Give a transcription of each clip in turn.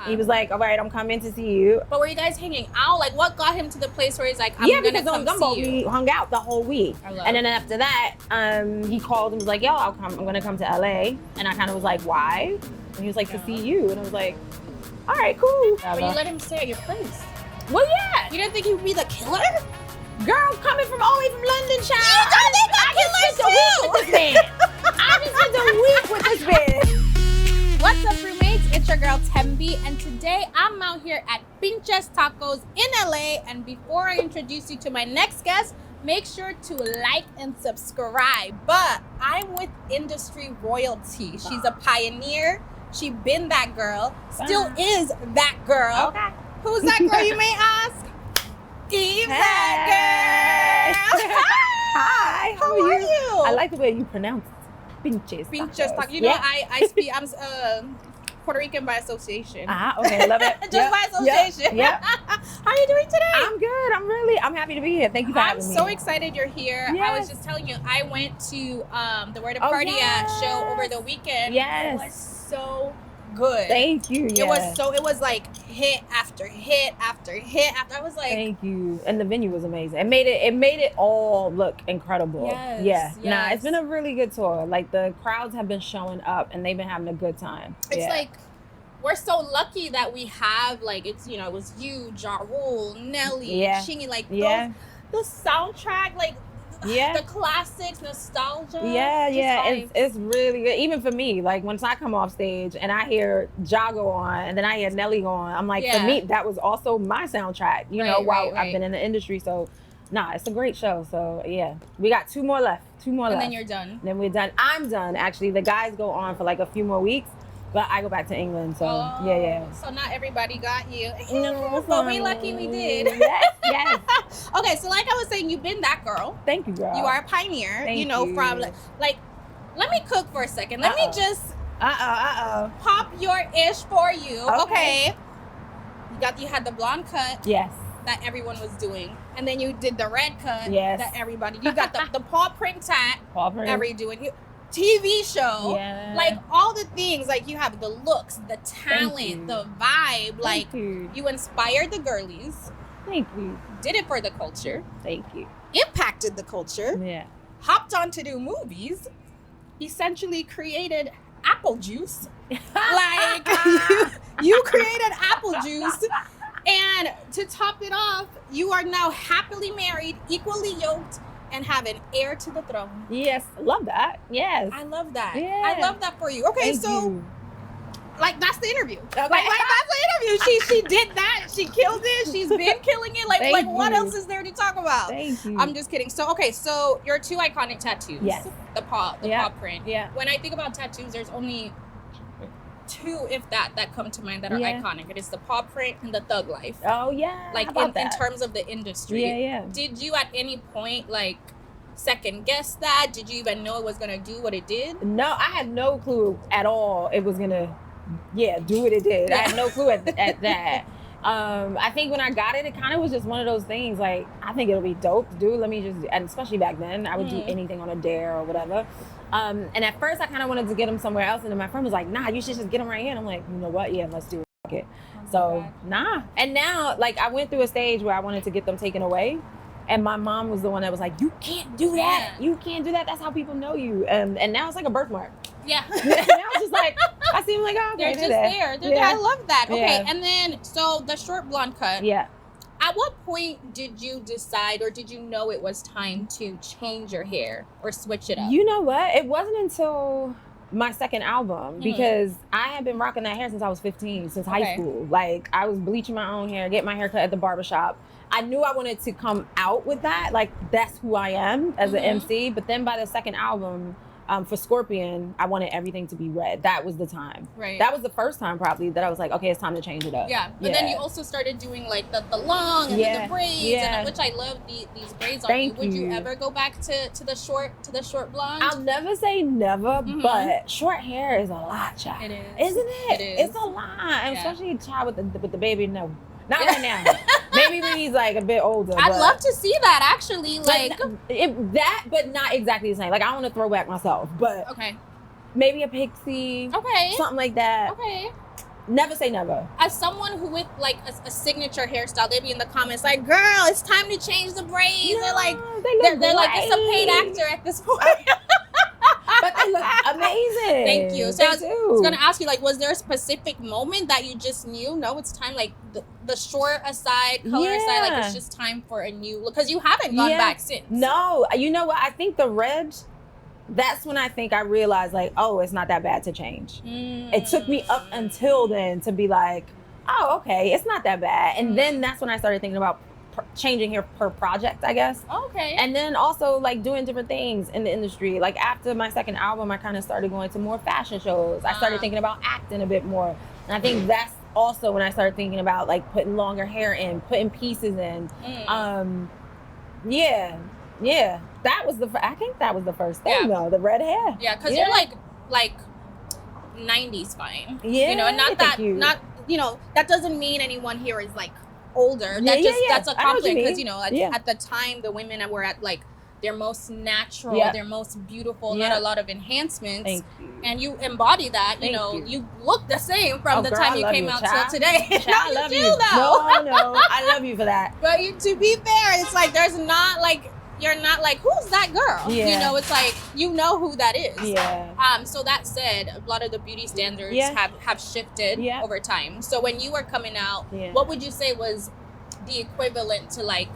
He was like, all right, I'm coming to see you. But were you guys hanging out? Like, what got him to the place where he's like, I'm gonna come see you? We hung out the whole week. And then after that, he called and was like, yo, I'm gonna come to LA. And I kind of was like, why? And he was like, to see you. And I was like, all right, cool. But you let him stay at your place. Well, yeah. You didn't think he would be the killer? Girl, coming from all the way from London, child. You don't think that I just spent a week with this man. What's up, roommates? It's your girl Thembi, and today I'm out here at Pinches Tacos in LA. And before I introduce you to my next guest, make sure to like and subscribe. But I'm with industry royalty. She's a pioneer. She been that girl, still is that girl. Okay. Who's that girl, you may ask? Eve that girl. Hi. How are you? I like the way you pronounce Pinches Tacos. You know, I speak. I'm Puerto Rican by association. Okay, love it. Just by association. Yep. How are you doing today? I'm good. I'm happy to be here. Thank you for having me. I'm so excited you're here. Yes. I was just telling you, I went to the Word of Cardia show over the weekend. Yes. It was so good. Thank you. Yes. It was like hit after hit after hit after. I was like, thank you. And the venue was amazing. It made it all look incredible. Yes, yeah. yes. Nah, it's been a really good tour. Like the crowds have been showing up and they've been having a good time. It's like we're so lucky that we have like it was you, Ja Rule, Nelly, Chingy, like those the soundtrack, like the classics, nostalgia. It's really good. Even for me, like once I come off stage and I hear Ja go on and then I hear Nelly go on, I'm like, for me, that was also my soundtrack, while I've been in the industry. So it's a great show. So yeah, we got two more left. And then you're done. Then we're done. I'm done. Actually, the guys go on for like a few more weeks. But I go back to England, so yeah. So not everybody got you. No, but we lucky we did. Yes. Okay, so like I was saying, you've been that girl. Thank you, girl. You are a pioneer. Thank you. From like, let me cook for a second. Let me just pop your ish for you. Okay. You had the blonde cut. Yes. That everyone was doing, and then you did the red cut. Yes. That everybody. You got the paw print tat. Paw print. TV show, like all the things, like you have the looks, the talent, the vibe, like you inspired the girlies. Thank you. Did it for the culture. Thank you. Impacted the culture. Yeah. Hopped on to do movies. Essentially created apple juice. Like you created apple juice. And to top it off, you are now happily married, equally yoked, and have an heir to the throne. Yes, love that. Yes, I love that. Yeah. I love that for you. Okay, Thank you. Like that's the interview. Okay. Like that's the interview. She did that. She killed it. She's been killing it. Like what else is there to talk about? Thank you. I'm just kidding. So so your two iconic tattoos. Yes. The paw print. Yeah. When I think about tattoos, there's only two, if that come to mind that are iconic. It is the paw print and the thug life. Oh yeah. Like in terms of the industry. Yeah. Did you at any point like second guess that? Did you even know it was gonna do what it did? No, I had no clue at all it was gonna do what it did. I had no clue at that. I think when I got it kind of was just one of those things like, I think it'll be dope to do. Let me just, and especially back then, I would do anything on a dare or whatever. And at first I kind of wanted to get them somewhere else, and then my friend was like, nah, you should just get them right here. And I'm like, you know what? Yeah, let's do it. Okay. And now, like, I went through a stage where I wanted to get them taken away. And my mom was the one that was like, you can't do that. You can't do that. That's how people know you. And now it's like a birthmark. Yeah. Now it's just like, I seem like, oh, okay, they're just there. They're there. I love that. Okay. Yeah. And then, so the short blonde cut. Yeah. At what point did you decide, or did you know it was time to change your hair or switch it up? You know what? It wasn't until my second album, because I had been rocking that hair since I was 15, since high school. Like, I was bleaching my own hair, getting my hair cut at the barbershop. I knew I wanted to come out with that. Like, that's who I am as an MC. But then by the second album, for Scorpion, I wanted everything to be red. That was the time. Right. That was the first time probably that I was like, okay, it's time to change it up. Yeah. But then you also started doing like the long and the braids, and which I love these braids on you. Would you ever go back to the short blonde? I'll never say never, but short hair is a lot, child. It is. Isn't it? It is. It's a lot. And especially a child with the baby. No. Not right now. Maybe when he's like a bit older. I'd love to see that actually. Like but not exactly the same. Like I want to throw back myself, but maybe a pixie. Okay. Something like that. Okay. Never say never. As someone who with like a signature hairstyle, they be in the comments like, "Girl, it's time to change the braids." No, they're like, they're like, it's a paid actor at this point. But they look amazing. Thank you. So I was gonna ask you, like, was there a specific moment that you just knew, no, it's time, like the short aside, color aside, like it's just time for a new look? Because you haven't gone back since. No, you know what? I think the red. That's when I think I realized, like, oh, it's not that bad to change. It took me up until then to be like, oh, okay, it's not that bad. And then that's when I started thinking about changing hair per project, I guess. Okay. And then also like doing different things in the industry. Like after my second album, I kind of started going to more fashion shows. I started thinking about acting a bit more. And I think that's also when I started thinking about like putting longer hair in, putting pieces in. Yeah. That was I think that was the first thing though, the red hair. Yeah, because you're like 90s fine. Yeah. You know, and not you know, that doesn't mean anyone here is like older. That's a compliment, because you know, at the time the women were at like their most natural, their most beautiful, not a lot of enhancements. Thank you. And you embody that. You look the same from the time you came out till today. I love you. No, I love you for that. But to be fair, it's like there's not like, you're not like, who's that girl? Yeah. You know, it's like, you know who that is. Yeah. So that said, a lot of the beauty standards have shifted over time. So when you were coming out, what would you say was the equivalent to like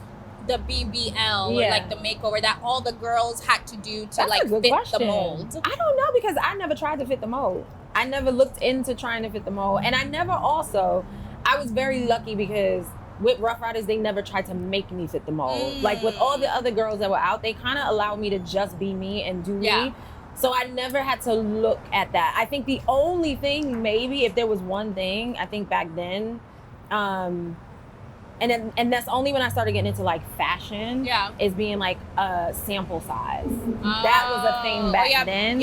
the BBL or like the makeover that all the girls had to do to like fit the mold? I don't know, because I never tried to fit the mold. I never looked into trying to fit the mold. And I was very lucky because with Rough Riders, they never tried to make me fit the mold. Like with all the other girls that were out, they kind of allowed me to just be me and do me. So I never had to look at that. I think the only thing, maybe if there was one thing, I think back then, and that's only when I started getting into like fashion, is being like a sample size. That was a thing back then.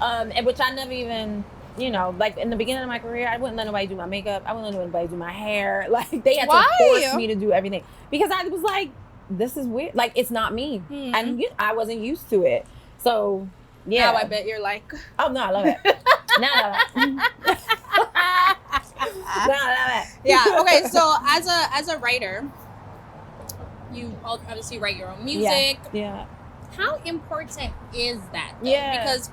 And which I never even, you know, like in the beginning of my career, I wouldn't let nobody do my makeup. I wouldn't let nobody do my hair. Like they had to force me to do everything because I was like, this is weird. Like it's not me. And I wasn't used to it. So yeah. Now I bet you're like, oh no, I love it. Now I love it. Now I love it. Yeah. Okay. So as a writer, you obviously write your own music. Yeah. How important is that? Though? Yeah. Because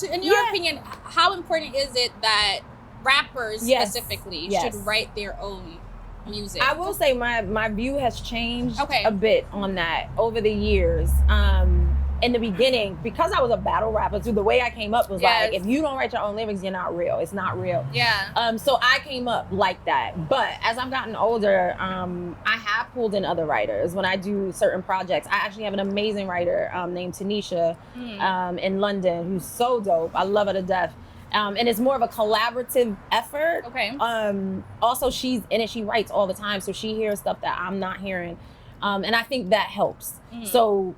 in your opinion, how important is it that rappers specifically should write their own music? I will say my view has changed a bit on that over the years. In the beginning, because I was a battle rapper too, the way I came up was like, if you don't write your own lyrics, you're not real. It's not real. Yeah. So I came up like that. But as I've gotten older, I have pulled in other writers when I do certain projects. I actually have an amazing writer named Tanisha in London who's so dope. I love her to death. And it's more of a collaborative effort. Okay. Also, she's in it. She writes all the time, so she hears stuff that I'm not hearing. And I think that helps. So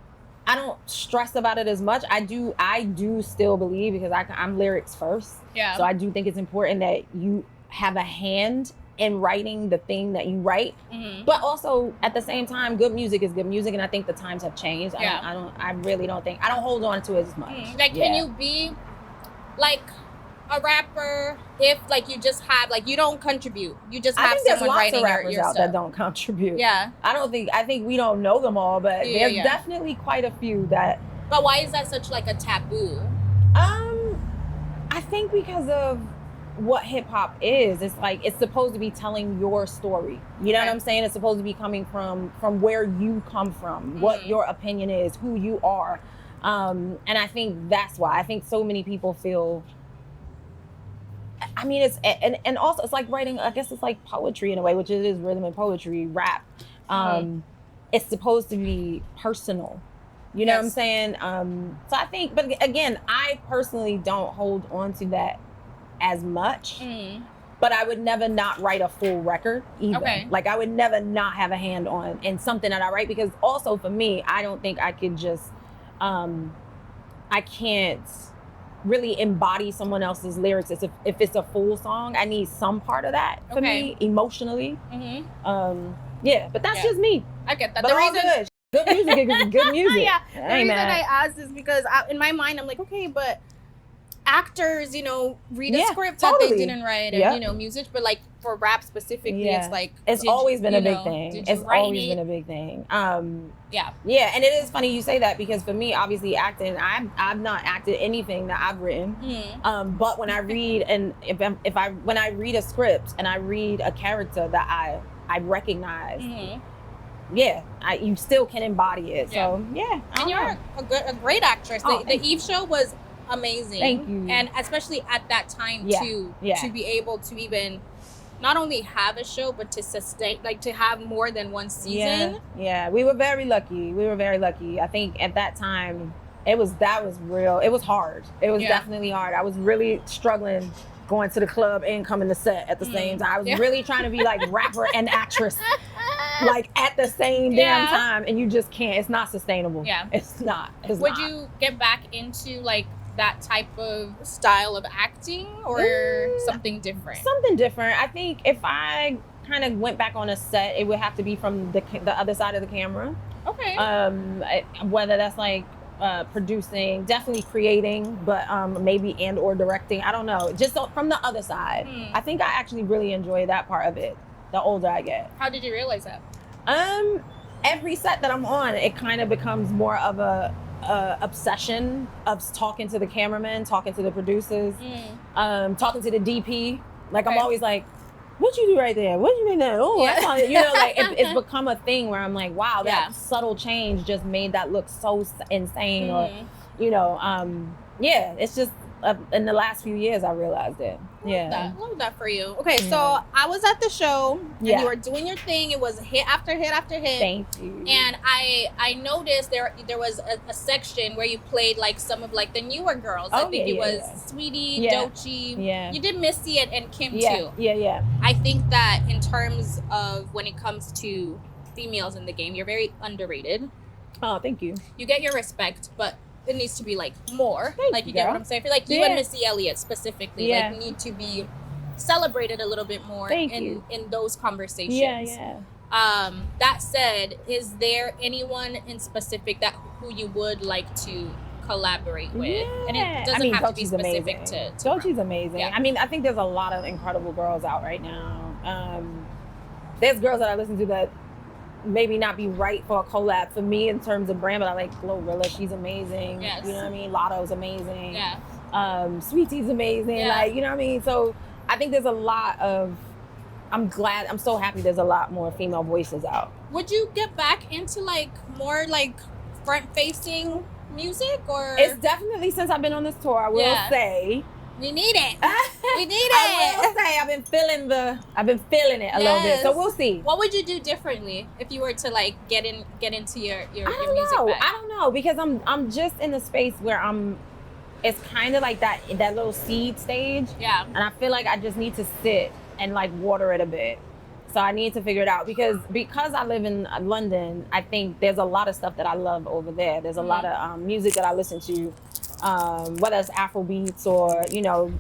I don't stress about it as much. I do still believe, because I'm lyrics first. Yeah. So I do think it's important that you have a hand in writing the thing that you write. But also at the same time, good music is good music, and I think the times have changed. I really don't think, I don't hold on to it as much. Like, can you be like a rapper if like you just have like, you don't contribute, you just have someone writing your stuff stuff that don't contribute? Yeah. I think we don't know them all, but there's definitely quite a few that. But why is that such like a taboo? I think because of what hip hop is. It's like, it's supposed to be telling your story. You know what I'm saying? It's supposed to be coming from where you come from, what your opinion is, who you are. And I think that's why I think so many people feel, I mean, it's, and also it's like writing, I guess it's like poetry in a way, which it is rhythm and poetry, rap. It's supposed to be personal. You know what I'm saying? So I think, but again, I personally don't hold on to that as much, but I would never not write a full record either. Like I would never not have a hand on in something that I write, because also for me, I don't think I could just, I can't really embody someone else's lyrics if it's a full song. I need some part of that for me emotionally. Yeah, but that's just me. I get that. But good music is good music. The reason I asked is because in my mind I'm like, okay, but actors, read a Yeah, script that totally. they didn't write, and Yep. music, but like for rap specifically, Yeah. it's like It's always been a big thing. Did you It's write always it? been a big thing. Yeah. Yeah, and it is funny you say that because for me, obviously, acting, I've not acted anything that I've written. But when I read and when I read a script and I read a character that I recognize, yeah, you still can embody it. Yeah. So yeah, And you're a great actress. Oh, The Eve show was amazing. Thank you. And especially at that time too, to be able to even not only have a show, but to sustain, like to have more than one season. Yeah, we were very lucky. I think at that time, that was real. It was hard. It was definitely hard. I was really struggling going to the club and coming to set at the same time. I was really trying to be like rapper and actress, like at the same damn time, and you just can't. It's not sustainable. Yeah, it's not. Would you get back into like that type of style of acting or something different? Something different. I think if I kind of went back on a set, it would have to be from the other side of the camera. Okay. Whether that's like producing, definitely creating, but maybe and or directing. I don't know. Just from the other side. I think I actually really enjoy that part of it. The older I get. How did you realize that? Every set that I'm on, it kind of becomes more of a obsession of talking to the cameraman, talking to the producers, talking to the DP. Like I'm always like, "What you do right there? What you mean that? Oh, that's on it." Like it's become a thing where I'm like, "Wow, that subtle change just made that look so insane." Or, it's just in the last few years I realized it. Love that for you. Okay, so I was at the show and you were doing your thing. It was hit after hit after hit. Thank you. And I noticed there was a section where you played like some of like the newer girls. I think it was Sweetie, Doechii. Yeah. You did Missy and Kim too. Yeah. I think that in terms of when it comes to females in the game, you're very underrated. Oh, thank you. You get your respect, but it needs to be like more. Thank you you, get girl. what I'm saying? I feel like you and Missy Elliott specifically like need to be celebrated a little bit more in those conversations. Yeah. That said, is there anyone in specific who you would like to collaborate with? And it doesn't have to be specific amazing. to Doechii's amazing. Yeah. I mean, I think there's a lot of incredible girls out right now. There's girls that I listen to that maybe not be right for a collab for me in terms of brand, but I like Glorilla. She's amazing. Yes. You know what I mean? Lotto's amazing. Yeah. Sweetie's amazing. Yeah. Like, you know what I mean? So I think there's a lot of, I'm so happy there's a lot more female voices out. Would you get back into like more like front facing music or? It's definitely since I've been on this tour, I will say. We need it. We need it. I will say I've been feeling it a little bit. So we'll see. What would you do differently if you were to like get into your music bag? I don't know because I'm just in the space where it's kind of like that little seed stage. Yeah. And I feel like I just need to sit and like water it a bit. So I need to figure it out because I live in London, I think there's a lot of stuff that I love over there. There's a lot of music that I listen to. Whether it's Afro beats or,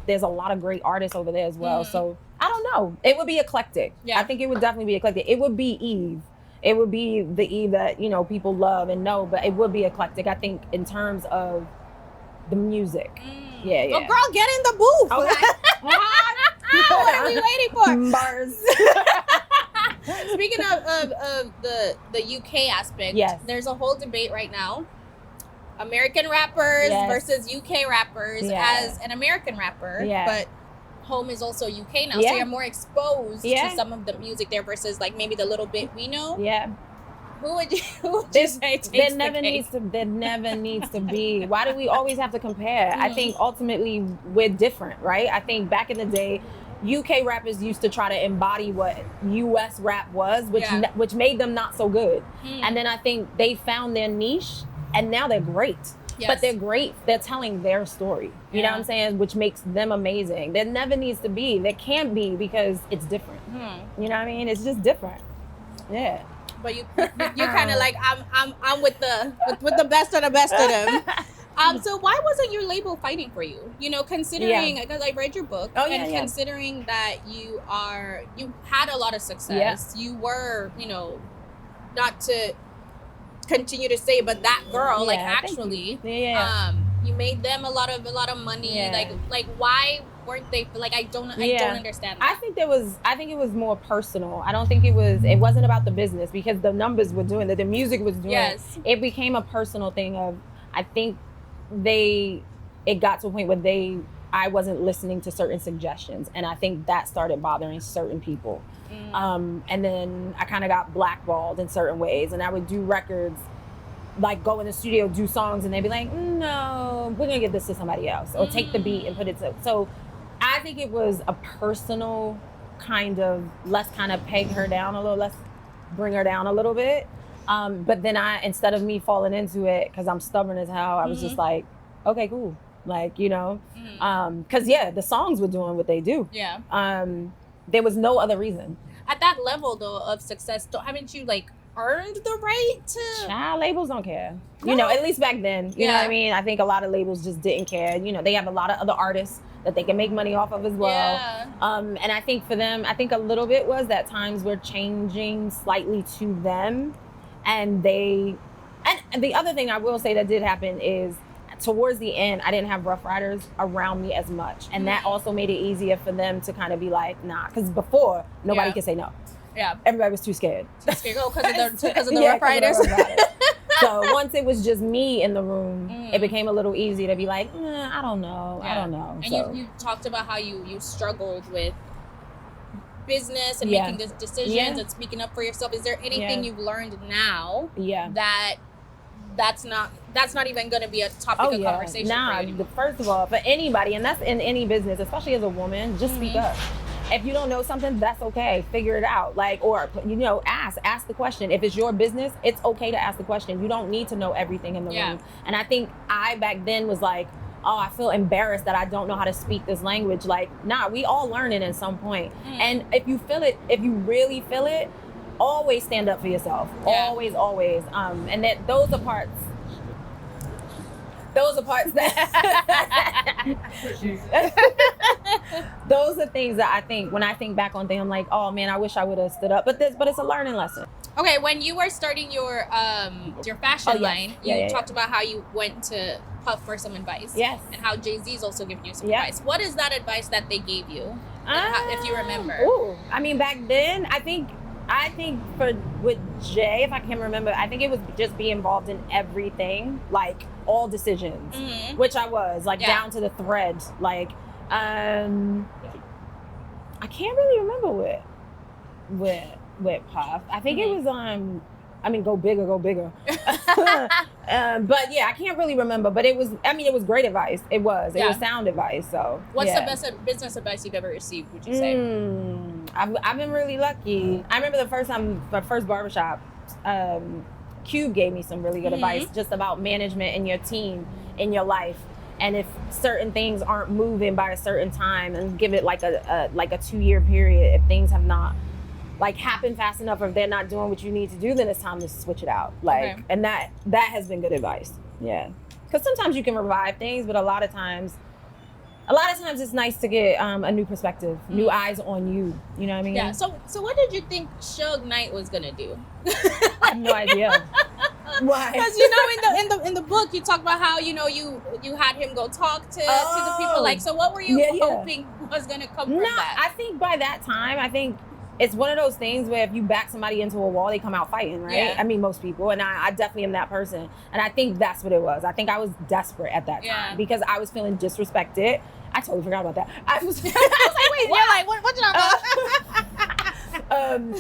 there's a lot of great artists over there as well. So I don't know. It would be eclectic. Yeah. I think it would definitely be eclectic. It would be Eve. It would be the Eve that, people love and know, but it would be eclectic, I think, in terms of the music. Yeah. Well, girl, get in the booth. Okay. What are we waiting for? Bars. Speaking of the UK aspect, there's a whole debate right now. American rappers versus UK rappers. As an American rapper, but home is also UK now, so you're more exposed to some of the music there versus like maybe the little bit we know. Yeah. Who would you say takes there never needs to be. Why do we always have to compare? I think ultimately we're different, right? I think back in the day, UK rappers used to try to embody what US rap was, which made them not so good. And then I think they found their niche. And now they're great. But they're great. They're telling their story. You know what I'm saying? Which makes them amazing. There never needs to be. There can't be because it's different. You know what I mean? It's just different. Yeah. But you're kind of like I'm with the best of the best of them. So why wasn't your label fighting for you? Considering because I read your book considering that you had a lot of success. You were, not to continue to say, but that girl, like actually, you made them a lot of money. Yeah. Like why weren't they like I don't understand that. I think it was more personal. I don't think it wasn't about the business, because the numbers were doing it, the music was doing Yes. it became a personal thing of, I think it got to a point where I wasn't listening to certain suggestions, and I think that started bothering certain people. And then I kind of got blackballed in certain ways, and I would do records, like go in the studio, do songs, and they'd be like, no, we're gonna give this to somebody else, or take the beat and put it to. So I think it was a personal kind of, let's kind of peg her down a little, let's bring her down a little bit. But then instead of me falling into it, because I'm stubborn as hell, I was just like, okay, cool. Like, you know, because the songs were doing what they do. Yeah. There was no other reason. At that level though of success, haven't you like earned the right to? Child, labels don't care. No? You know, at least back then. You know what I mean? I think a lot of labels just didn't care. You know, they have a lot of other artists that they can make money off of as well. Yeah. And I think for them, I think a little bit was that times were changing slightly to them. And the other thing I will say that did happen is, towards the end, I didn't have Rough Riders around me as much. And that also made it easier for them to kind of be like, nah. Because before, nobody could say no. Yeah. Everybody was too scared. Because of the Rough Riders. So once it was just me in the room, it became a little easier to be like, I don't know. Yeah. I don't know. And so. you talked about how you struggled with business and making these decisions and speaking up for yourself. Is there anything you've learned now that's not even going to be a topic of conversation for you? First of all, for anybody, and that's in any business, especially as a woman, just speak up. If you don't know something, that's okay. Figure it out. Like, or, you know, ask the question. If it's your business, it's okay to ask the question. You don't need to know everything in the room. And I think I back then was like, oh, I feel embarrassed that I don't know how to speak this language. Like, nah, we all learn it at some point. And if you feel it, if you really feel it, always stand up for yourself. Always. And that those are parts that those are things that I think, when I think back on things, I'm like, oh man, I wish I would have stood up. But it's a learning lesson. Okay, when you were starting your fashion line, you talked about how you went to Puff for some advice. Yes. And how Jay-Z's also given you some advice. What is that advice that they gave you? If you remember. I mean, back then, I think with Jay, if I can remember, I think it was just be involved in everything, like all decisions, which I was, like down to the thread. Like, I can't really remember with Puff. I think it was go bigger, go bigger. But yeah, I can't really remember. But it was great advice. It was sound advice. So what's the best business advice you've ever received, would you say? I've been really lucky. I remember the first barbershop, Cube gave me some really good advice just about management and your team in your life. And if certain things aren't moving by a certain time, and give it like a 2-year period, if things have not like happened fast enough, or if they're not doing what you need to do, then it's time to switch it out. Like, and that has been good advice. Yeah. Because sometimes you can revive things, but a lot of times it's nice to get a new perspective, new eyes on you. You know what I mean? Yeah. So what did you think Suge Knight was gonna do? I have no idea. Why? Because in the book you talk about how you had him go talk to the people. Like, so what were you hoping was gonna come from that? I think by that time, it's one of those things where if you back somebody into a wall, they come out fighting, right? Yeah. I mean, most people, and I definitely am that person. And I think that's what it was. I think I was desperate at that time because I was feeling disrespected. I totally forgot about that. I was like, wait, you're like, what you talking about?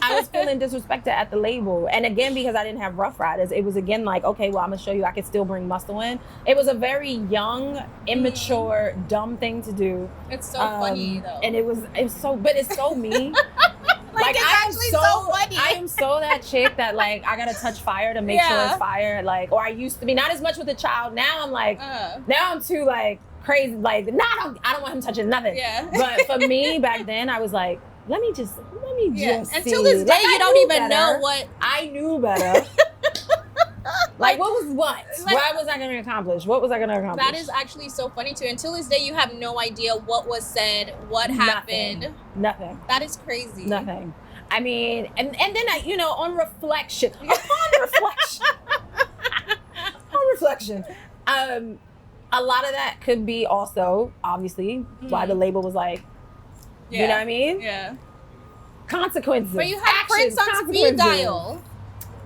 I was feeling disrespected at the label. And again, because I didn't have Rough Riders, it was again like, okay, well, I'm gonna show you I can still bring muscle in. It was a very young, immature, dumb thing to do. It's so funny though. And it's so me. Like it's actually so funny. I am so that chick that like I gotta touch fire to make sure it's fire. Like, or I used to be, not as much with the child. Now I'm like, now I'm too like crazy. Like, I don't want him touching nothing. Yeah. But for me back then, I was like, let me just Until this day, you don't even know what I knew better. Like, what? Why was I going to accomplish? What was I going to accomplish? That is actually so funny too. Until this day, you have no idea what was said, what happened. Nothing. That is crazy. Nothing. I mean, and then on reflection, A lot of that could be also, obviously, why the label was like, you know what I mean? Yeah. Consequences. But you had Prince on speed dial.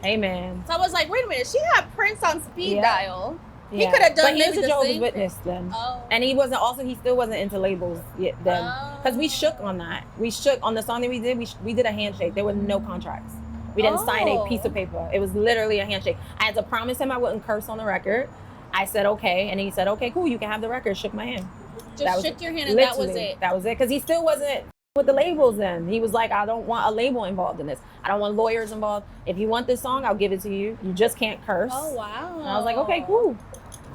Amen. So I was like, wait a minute, she had Prince on speed dial. He Yeah. could have done but he maybe was a the Jehovah's same Witness then. Oh. And he wasn't also, he still wasn't into labels yet then. Because we shook on that. We shook on the song that we did. We did a handshake. There were no contracts. We didn't sign a piece of paper. It was literally a handshake. I had to promise him I wouldn't curse on the record. I said, okay. And he said, okay, cool. You can have the record. Shook my hand. Just shook your hand and that was it. That was it. Because he still wasn't with the labels then. He was like, I don't want a label involved in this. I don't want lawyers involved. If you want this song, I'll give it to you. You just can't curse. Oh, wow. And I was like, okay, cool.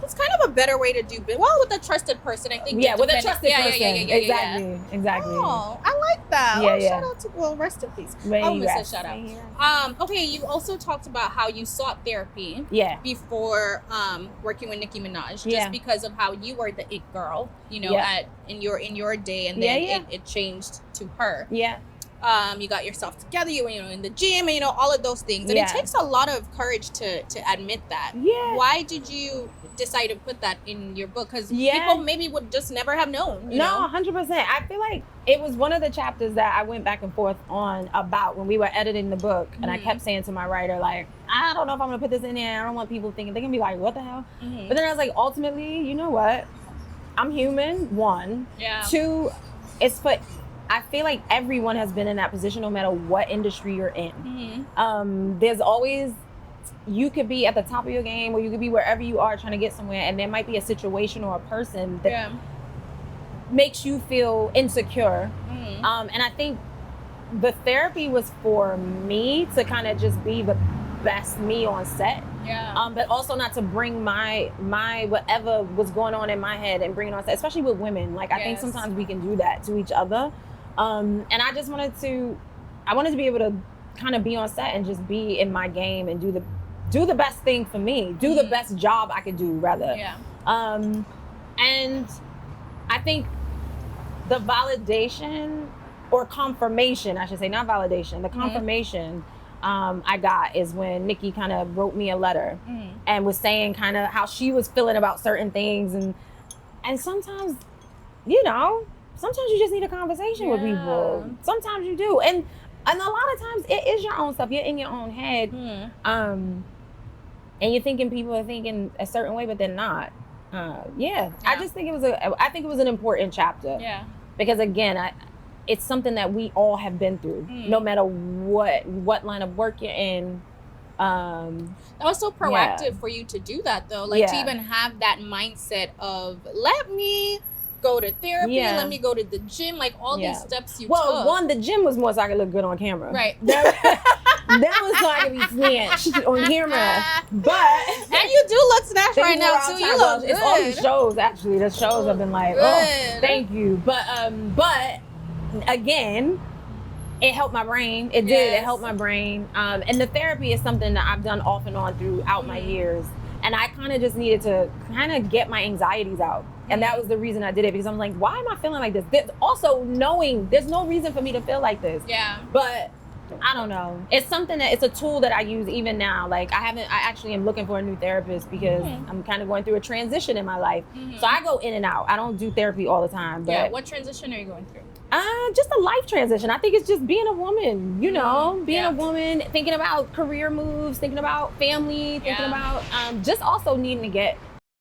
It's kind of a better way to do business. Well, with a trusted person, I think. Yeah, with a trusted person. Exactly. Oh, I like that. Yeah, Shout out to, well, rest in peace. I almost said shout out. Okay, you also talked about how you sought therapy. Yeah. Before working with Nicki Minaj, just because of how you were the it girl, you know, in your day, and then it changed to her. Yeah. You got yourself together, you were, in the gym, and, all of those things. And it takes a lot of courage to admit that. Yeah. Why did you decide to put that in your book? Because people maybe would just never have known. You know? 100%. I feel like it was one of the chapters that I went back and forth on about when we were editing the book. And I kept saying to my writer, like, I don't know if I'm going to put this in there. I don't want people thinking, they're going to be like, what the hell? But then I was like, ultimately, you know what? I'm human, one. Yeah. Two, it's for... I feel like everyone has been in that position no matter what industry you're in. There's always, you could be at the top of your game or you could be wherever you are trying to get somewhere, and there might be a situation or a person that makes you feel insecure. And I think the therapy was for me to kind of just be the best me on set. But also not to bring my whatever was going on in my head and bring it on set, especially with women. Like I think sometimes we can do that to each other. And I just wanted to be able to kind of be on set and just be in my game and do the best thing for me, do the best job I could do rather. And I think the validation or confirmation, I should say, not validation, the confirmation I got is when Nicki kind of wrote me a letter and was saying kind of how she was feeling about certain things. And sometimes, sometimes you just need a conversation with people. Sometimes you do. And a lot of times it is your own stuff. You're in your own head. And you're thinking people are thinking a certain way, but they're not. I just think I think it was an important chapter. Because again, it's something that we all have been through, no matter what line of work you're in. That was so proactive for you to do that, though. Like to even have that mindset of, let me go to therapy, let me go to the gym, like all these steps you took. Well, one, the gym was more so I could look good on camera. Right. That was so I could be snatched on camera. But and you do look snatched right now too. You look good. It's all the shows, actually. The shows have been like, oh, thank you. But again, it helped my brain. It did. It helped my brain. And the therapy is something that I've done off and on throughout my years. And I kind of just needed to kind of get my anxieties out. And that was the reason I did it, because I'm like, why am I feeling like this? Also knowing there's no reason for me to feel like this. But I don't know. It's something it's a tool that I use even now. Like I actually am looking for a new therapist because I'm kind of going through a transition in my life. So I go in and out. I don't do therapy all the time. But what transition are you going through? Just a life transition. I think it's just being a woman, being a woman, thinking about career moves, thinking about family, thinking about just also needing to get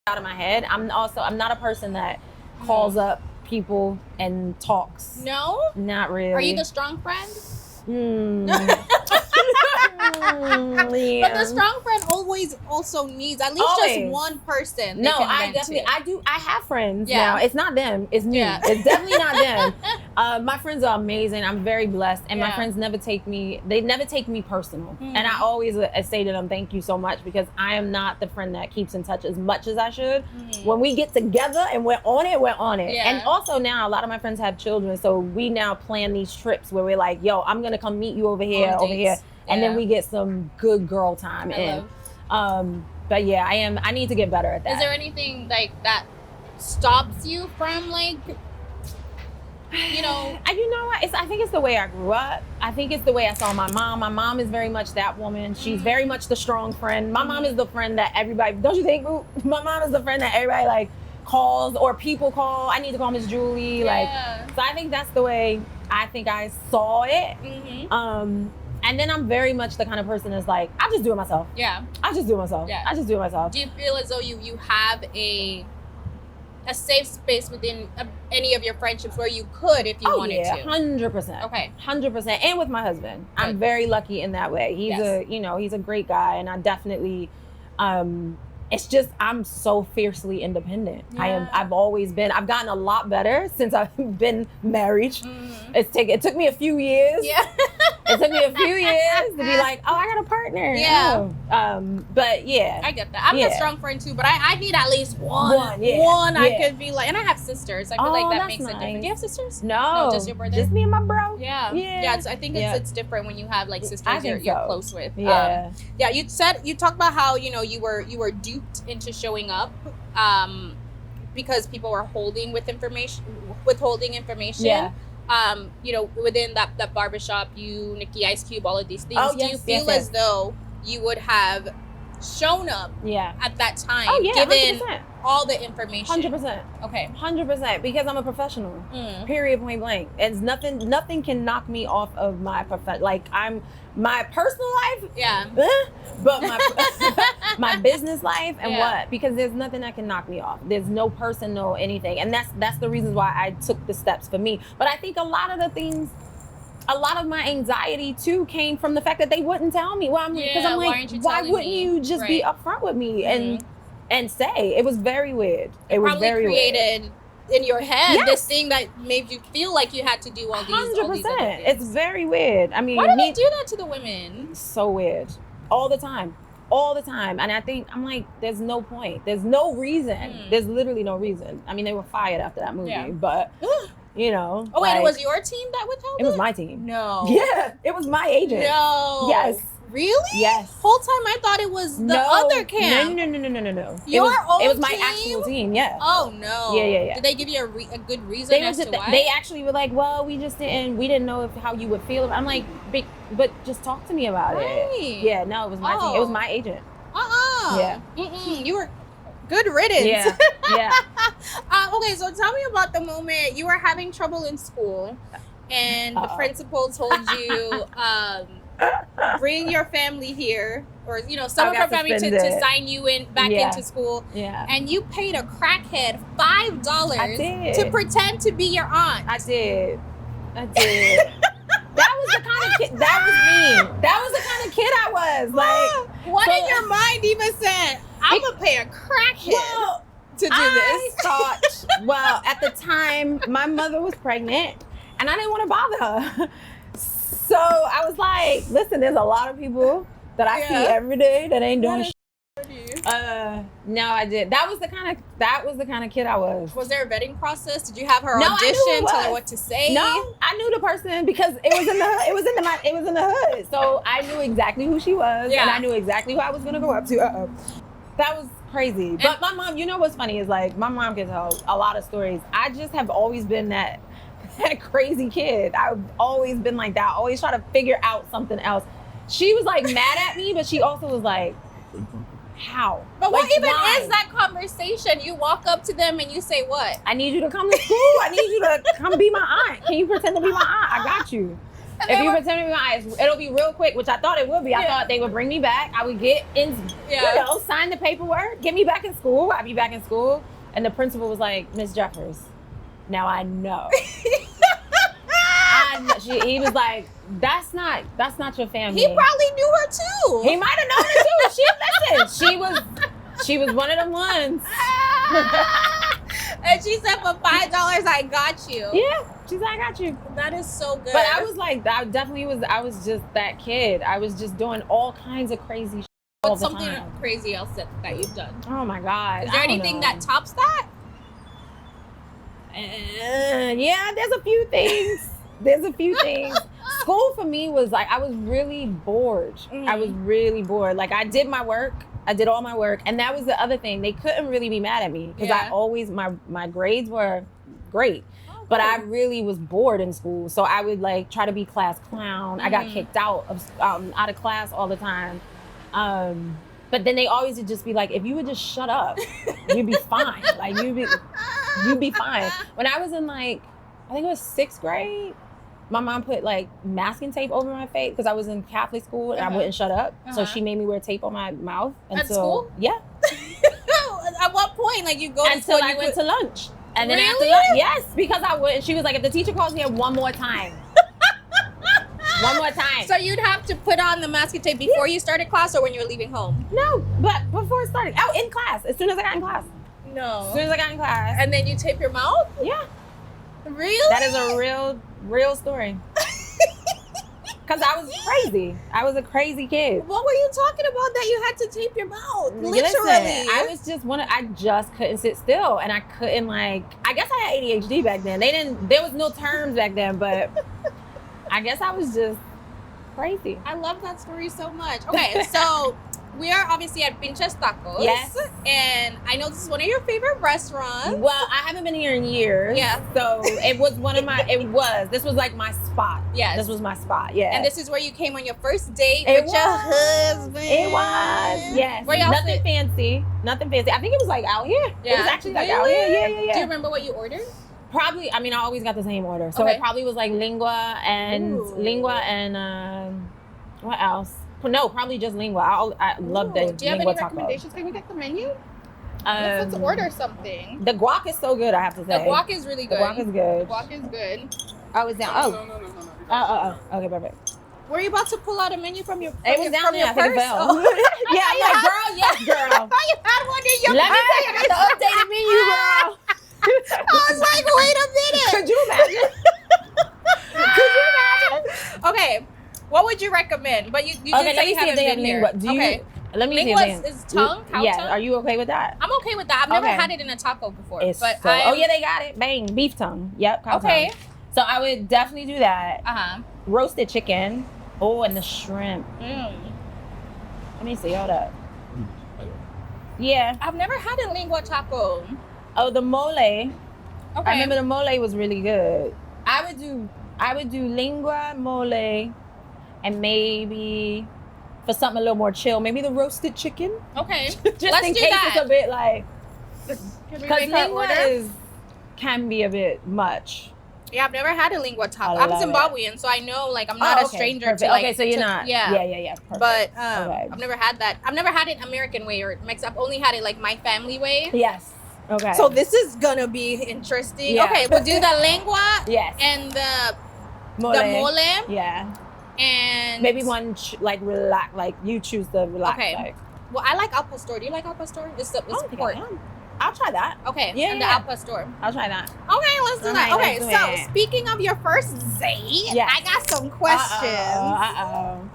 out of my head. I'm not a person that calls up people and talks. No? Not really. Are you the strong friend? But the strong friend always also needs at least just one person. No, I do. I have friends now. It's not them. It's me. It's definitely not them. My friends are amazing. I'm very blessed, and my friends never take me personal. And I always say to them, thank you so much, because I am not the friend that keeps in touch as much as I should. When we get together and we're on it. And also now a lot of my friends have children, so we now plan these trips where we're like, yo, I'm gonna come meet you over here. And then we get some good girl time in. But yeah, I need to get better at that. Is there anything like that stops you from like, you know what? I think it's the way I grew up. I think it's the way I saw my mom. My mom is very much that woman. She's very much the strong friend. My mom is the friend that everybody, don't you think, Boo? My mom is the friend that everybody like calls or people call. I need to call Miss Julie. Yeah. Like, so I think that's the way I think I saw it. And then I'm very much the kind of person that's like, I just do it myself. Yeah. I just do it myself. Yeah. I just do it myself. Do you feel as though you have a safe space within any of your friendships where you could if you wanted to? 100%. Okay. 100%. And with my husband. Good. I'm very lucky in that way. He's a great guy, and I definitely it's just I'm so fiercely independent. Yeah. I've always been. I've gotten a lot better since I've been married. It took me a few years. Yeah. It took me a few years to be like, oh, I got a partner. Yeah. Oh. But yeah. I get that. I'm a strong friend too, but I need at least one. Yeah. I could be like, and I have sisters. I feel like that makes it different. Do you have sisters? No, just your brother. Just me and my bro. Yeah. Yeah. I think it's different when you have like sisters you're close with. Yeah. You talked about how you were duped into showing up, because people were withholding information. Yeah. Within that barbershop, Nicki, Ice Cube, all of these things. Oh, do you feel as though you would have shown up at that time, given 100%. all the information? 100%. Okay. 100%, because I'm a professional. Period, point blank. And nothing can knock me off of my profession. Like, I'm my personal life, but my business life and what? Because there's nothing that can knock me off. There's no person, no anything, and that's the reasons why I took the steps for me. But I think a lot of my anxiety too came from the fact that they wouldn't tell me. Well, because I'm like, why wouldn't you just be upfront with me and say? It was very weird. It was very created weird. In your head, this thing that made you feel like you had to do all these. 100%. It's very weird. I mean, why do they do that to the women? So weird. All the time. And I think, I'm like, there's no point. There's no reason. There's literally no reason. I mean, they were fired after that movie, but you know. Oh wait, it was your team that withheld it? It was my team. No. Yeah, it was my agent. No. Yes. Really? Yes. Whole time I thought it was the other camp. No. Your own It was my team? actual team. Yeah. Oh no. Yeah. Did they give you a good reason as to why? They actually were like, well, we didn't know how you would feel. I'm like, but just talk to me about it. Yeah. No, it was my team. It was my agent. Yeah. You were good riddance. Yeah. Okay, so tell me about the moment you were having trouble in school, and the principal told you, bring your family here, or some of your family to sign you back into school. Yeah. And you paid a crackhead $5 to pretend to be your aunt. I did. That was the kind of kid. That was me. That was the kind of kid I was. Like, what in your mind even said, I'm gonna pay a crackhead to do this? I thought, well, at the time, my mother was pregnant, and I didn't want to bother her. So I was like, listen, there's a lot of people that I see every day that ain't doing shit. No, I did. That was the kind of kid I was. Was there a vetting process? Did you have her audition, tell her what to say? No, I knew the person because it was in the hood. So I knew exactly who she was, and I knew exactly who I was gonna go up to. That was crazy. But my mom, what's funny is like my mom can tell a lot of stories. I just have always been that crazy kid. I've always been like that. I always try to figure out something else. She was like mad at me, but she also was like, how? But what even is that conversation? You walk up to them and you say what? I need you to come to school. I need you to come be my aunt. Can you pretend to be my aunt? I got you. If you pretend to be my aunt, it'll be real quick, which I thought it would be. I thought they would bring me back. I would get in, sign the paperwork, get me back in school. I'd be back in school. And the principal was like, Miss Jeffers, now I know. He was like, that's not your family. He probably knew her too. He might have known her too. She was one of them ones. And she said, for $5, I got you. Yeah, she's like, I got you. That is so good. But I was like, I was just that kid. I was just doing all kinds of crazy shit all the time. What's something crazy else that you've done? Oh my God. Is there anything that tops that? Yeah, there's a few things. School for me was like, I was really bored. I was really bored. Like I did all my work. And that was the other thing. They couldn't really be mad at me because I always, my grades were great. But I really was bored in school. So I would like try to be class clown. I got kicked out of class all the time. But then they always would just be like, if you would just shut up, You'd be fine. Like you'd be fine. When I was in like, I think it was 6th grade, my mom put like masking tape over my face because I was in Catholic school and I wouldn't shut up. So she made me wear tape on my mouth until At school? Yeah. At what point? Like you go to until school, I went to lunch. And then Really? after lunch, yes, because I wouldn't. She was like, if the teacher calls here one more time. One more time. So you'd have to put on the masking tape before you started class or when you were leaving home? No, but before it started. Oh, in class. As soon as I got in class. No. As soon as I got in class. And then you tape your mouth? Yeah. Really? That is a real story. Because I was crazy. I was a crazy kid. What were you talking about that you had to tape your mouth? Literally. Listen, I was just I just couldn't sit still. And I couldn't I guess I had ADHD back then. There was no terms back then, but I guess I was just crazy. I love that story so much. Okay, so we are obviously at Pinches Tacos. Yes. And I know this is one of your favorite restaurants. Well, I haven't been here in years. Yeah. So it was this was like my spot. Yes. This was my spot, yeah. And this is where you came on your first date It with your husband. It was, yes. Where y'all Nothing sit? fancy. Nothing fancy. I think it was like out here. Yeah. It was actually like out here. Yeah. Do you remember what you ordered? Probably, I always got the same order. So Okay. it probably was like lingua and what else? No, probably just lingua. I love the Do you have lingua any taco. recommendations? Can we get the menu? Let's order something. The guac is so good, I have to say. The guac is really good. The guac is good. The guac is good. Oh, it's down. No. Okay, perfect. Were you about to pull out a menu from your It was down there. I think it fell. Oh. Yeah, I'm like, girl, yes, girl. You had one in your Let me purse. tell you, I got the updated menu, girl. I was like, wait a minute. Could you imagine? Could you imagine? Okay, what would you recommend? But you Okay, did let say me you see if haven't they have been here. lingua. Okay, Let me lingua see if they is tongue, cow Yeah, tongue? are you okay with that? I'm okay with that. I've never Okay. had it in a taco before. It's but so, oh yeah, they got it. Bang, beef tongue. Yep, cow Okay. tongue. So I would definitely do that. Uh-huh. Roasted chicken. Oh, and the shrimp. Let me see. Hold up. Yeah. I've never had a lingua taco. Oh, the mole. Okay. I remember the mole was really good. I would do lingua, mole, and maybe for something a little more chill, maybe the roasted chicken. Okay. Just Let's in do case that. it's a bit like, Can we because make our lingua order? can be a bit much. Yeah, I've never had a lingua taco. I I'm love Zimbabwean, so I know I'm not a okay, stranger perfect. to like. Okay, so you're not. Yeah. Yeah. Perfect. But Okay. I've never had that. I've never had it American way or Mexican. I've only had it like my family way. Yes. Okay. So this is gonna be interesting. Yeah. Okay, we'll do the lingua yes. and the mole Yeah. and Maybe one relax. Like you choose the relax. Okay. Like. Well, I like al pastor. Do you like al pastor? It's I don't think pork. I am. I'll try that. Okay. Yeah, And yeah. the al pastor. I'll try that. Okay, let's do that. Alright, Okay, let's do so it. speaking of your first date, Yes. I got some questions. Uh-oh.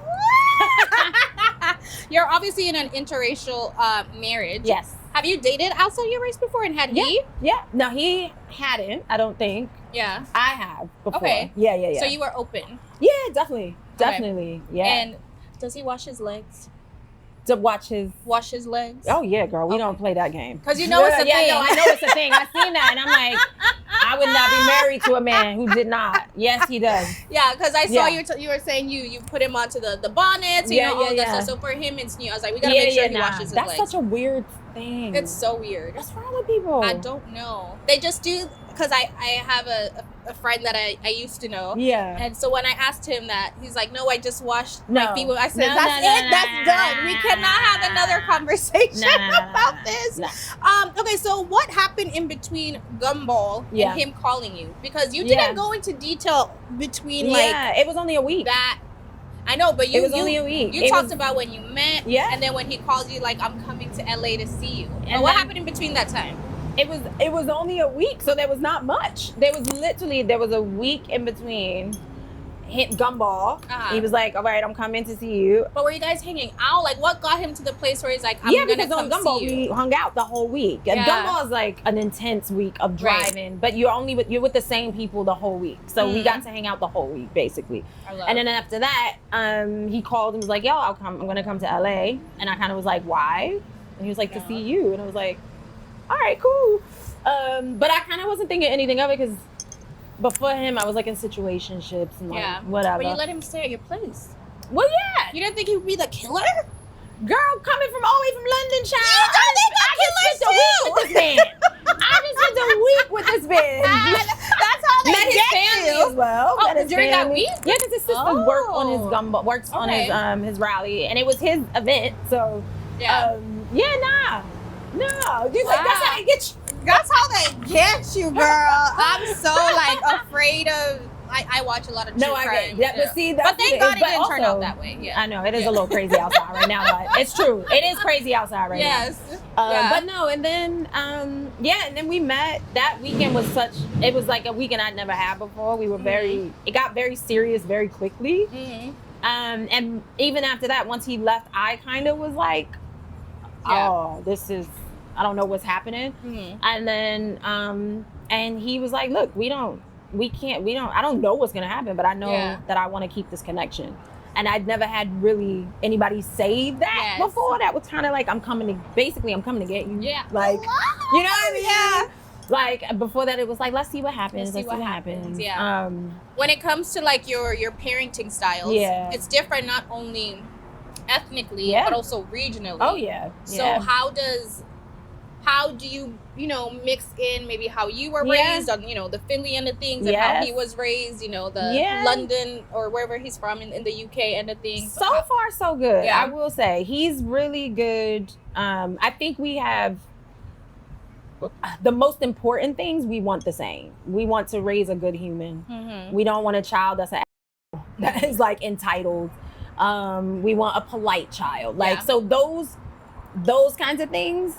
You're obviously in an interracial marriage. Yes. Have you dated outside your race before? And had he? Yeah. No, he hadn't. I don't think. Yeah. I have before. Okay. Yeah. So you were open. Yeah, definitely. Yeah. And does he wash his legs? to watch his. Wash his legs? Oh yeah, girl. We don't play that game. 'Cause you know it's a thing. No, I know it's a thing. I seen that, and I'm like, I would not be married to a man who did not. Yes, he does. Yeah, because I saw Yeah. you were saying you put him onto the bonnets, you Yeah, know, all yeah, that yeah. stuff. So for him, it's new. I was like, we gotta make sure he washes his That's legs. such a weird thing. It's so weird. What's wrong with people? I don't know. They just do, because I have a friend that I used to know. Yeah. And so when I asked him that, he's like, no, I just washed No. my feet. I said, No, that's no, no, it. no, That's no, done. no, We no, cannot have another conversation No. about this. No. Okay, so what happened in between Gumball Yeah. and him calling you? Because you Yeah. didn't go into detail between Yeah, it was only a week. that. I know, but you It was only a week. You It talked was- about when you met, Yeah. and then when he called you, like, I'm coming to LA to see you. And But what then- happened in between that time? It was only a week, so there was not much. There was a week in between. Hit Gumball. Uh-huh. He was like, "All right, I'm coming to see you." But were you guys hanging out? Like, what got him to the place where he's like, I'm Yeah, gonna because on come Gumball see you? we hung out the whole week. And Yeah. Gumball is like an intense week of Right. driving, but you're with the same people the whole week. So we Mhm. got to hang out the whole week basically. I love And then after that, he called and was like, "Yo, I'll come. I'm gonna come to LA." And I kind of was like, "Why?" And he was like, "To see you." And I was like, "All right, cool." But I kind of wasn't thinking anything of it because before him, I was like in situationships and like Yeah. whatever. But you let him stay at your place. Well, yeah. You didn't think he would be the killer? Girl, coming from all the way from London, child. I just spent a week with this man. I just spent a week with this man. That's how they Met his get family you. as well. Oh, Met his during that family. week? Yeah, because his sister works on Okay. his rally, and it was his event. So Yeah. No. Just like, that's how they get you. That's how they get you, girl. I'm so like afraid of. I watch a lot of true No, I crime. get that. But see, that's But thank what God is. it didn't turn out that way. Yeah. I know it is a little crazy outside right now, but it's true. It is crazy outside right Yes. now. Yeah. But no, and then and then we met. That weekend was it was like a weekend I'd never had before. We were it got very serious very quickly. Mm-hmm. And even after that, once he left, I kind of was like, oh, I don't know what's happening. Mm-hmm. And then and he was like, look, I don't know what's gonna happen, but I know that I want to keep this connection. And I'd never had really anybody say that before. That was kind of like, I'm coming to get you. Yeah. Like, you know what I mean? Yeah. Like before that, it was like, let's see what happens. Let's see what happens. Yeah. When it comes to like your parenting styles, it's different not only ethnically but also regionally. Oh yeah. So how do you mix in maybe how you were raised on the Finley end of things and how he was raised, the London or wherever he's from in the UK end of things. So far so good. I will say he's really good. I think we have the most important things we want the same. We want to raise a good human. Mm-hmm. We don't want a child that is like entitled. We want a polite child. So those kinds of things,